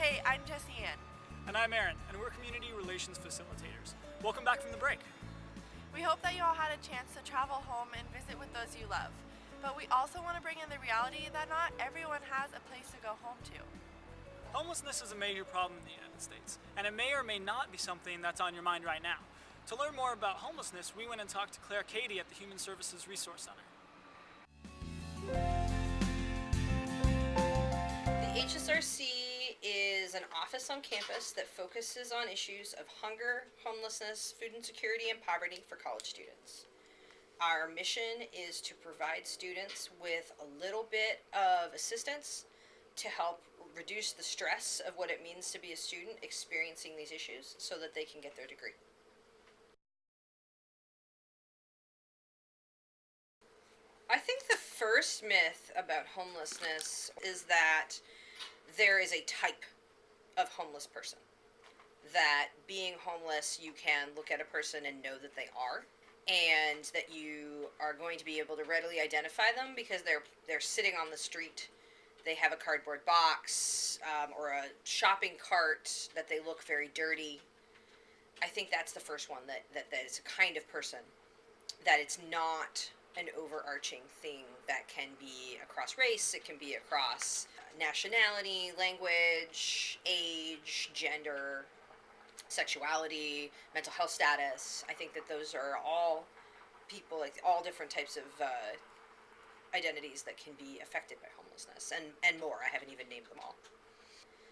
Hey, I'm Jessie Ann. And I'm Aaron, and we're Community Relations Facilitators. Welcome back from the break. We hope that you all had a chance to travel home and visit with those you love. But we also want to bring in the reality that not everyone has a place to go home to. Homelessness is a major problem in the United States, and it may or may not be something that's on your mind right now. To learn more about homelessness, we went and talked to Claire Cady at the Human Services Resource Center. The HSRC is an office on campus that focuses on issues of hunger, homelessness, food insecurity, and poverty for college students. Our mission is to provide students with a little bit of assistance to help reduce the stress of what it means to be a student experiencing these issues so that they can get their degree. I think the first myth about homelessness is that there is a type of homeless person. That being homeless, you can look at a person and know that they are, and that you are going to be able to readily identify them because they're sitting on the street. They have a cardboard box or a shopping cart, that they look very dirty. I think that's the first one, that is a kind of person, that it's not an overarching thing that can be across race, it can be across nationality, language, age, gender, sexuality, mental health status. I think that those are all people, like all different types of identities that can be affected by homelessness, and more. I haven't even named them all.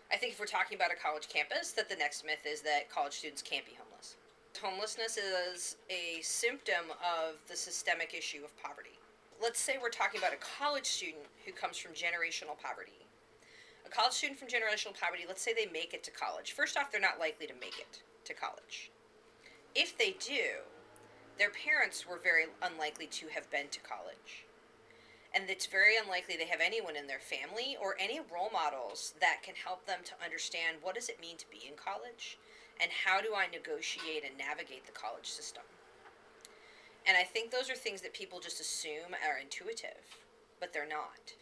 I think if we're talking about a college campus, that the next myth is that college students can't be homeless. Homelessness is a symptom of the systemic issue of poverty. Let's say we're talking about a college student who comes from generational poverty. A college student from generational poverty, let's say they make it to college. First off, they're not likely to make it to college. If they do, their parents were very unlikely to have been to college. And it's very unlikely they have anyone in their family or any role models that can help them to understand what does it mean to be in college and how do I negotiate and navigate the college system. And I think those are things that people just assume are intuitive, but they're not.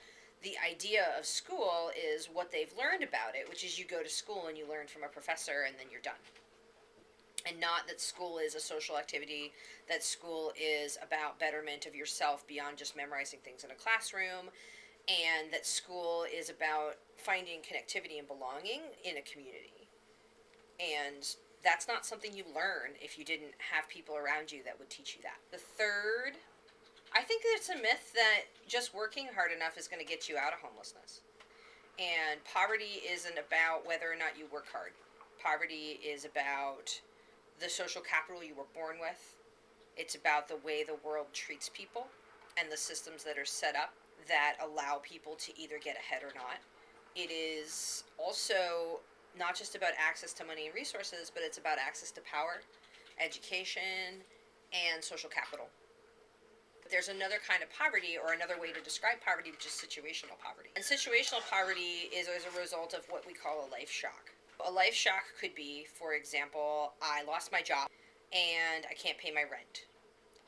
The idea of school is what they've learned about it, which is you go to school and you learn from a professor and then you're done. And not that school is a social activity, that school is about betterment of yourself beyond just memorizing things in a classroom, and that school is about finding connectivity and belonging in a community. And that's not something you learn if you didn't have people around you that would teach you that. The third, I think it's a myth that just working hard enough is going to get you out of homelessness. And poverty isn't about whether or not you work hard. Poverty is about the social capital you were born with. It's about the way the world treats people and the systems that are set up that allow people to either get ahead or not. It is also not just about access to money and resources, but it's about access to power, education, and social capital. There's another kind of poverty, or another way to describe poverty, which is situational poverty. And situational poverty is as a result of what we call a life shock. A life shock could be, for example, I lost my job and I can't pay my rent.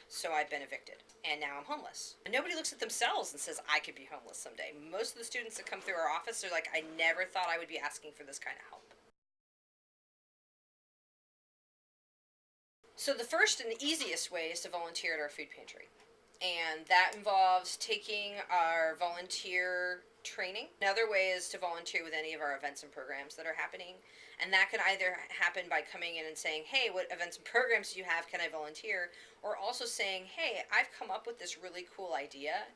So I've been evicted and now I'm homeless. And nobody looks at themselves and says, I could be homeless someday. Most of the students that come through our office are like, I never thought I would be asking for this kind of help. So the first and easiest way is to volunteer at our food pantry. And that involves taking our volunteer training. Another way is to volunteer with any of our events and programs that are happening. And that can either happen by coming in and saying, hey, what events and programs do you have? Can I volunteer? Or also saying, hey, I've come up with this really cool idea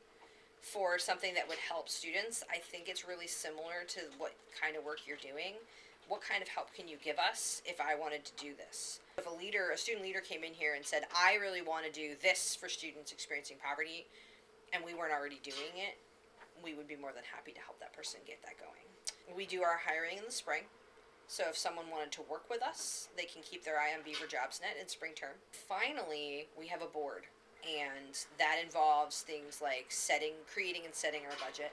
for something that would help students. I think it's really similar to what kind of work you're doing. What kind of help can you give us if I wanted to do this? If a student leader came in here and said, I really want to do this for students experiencing poverty, and we weren't already doing it, we would be more than happy to help that person get that going. We do our hiring in the spring. So if someone wanted to work with us, they can keep their eye on Beaver JobsNet in spring term. Finally, we have a board, and that involves things like creating and setting our budget,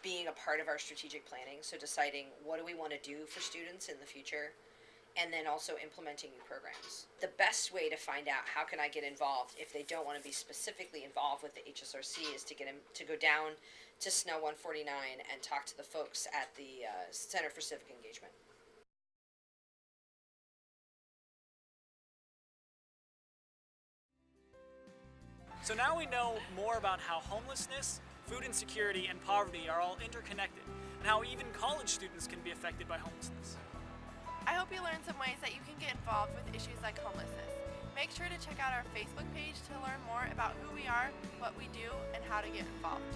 being a part of our strategic planning, so deciding what do we want to do for students in the future, and then also implementing new programs. The best way to find out how can I get involved if they don't want to be specifically involved with the HSRC is to get them to go down to SNO 149 and talk to the folks at the Center for Civic Engagement. So now we know more about how homelessness, food insecurity, and poverty are all interconnected, and how even college students can be affected by homelessness. I hope you learned some ways that you can get involved with issues like homelessness. Make sure to check out our Facebook page to learn more about who we are, what we do, and how to get involved.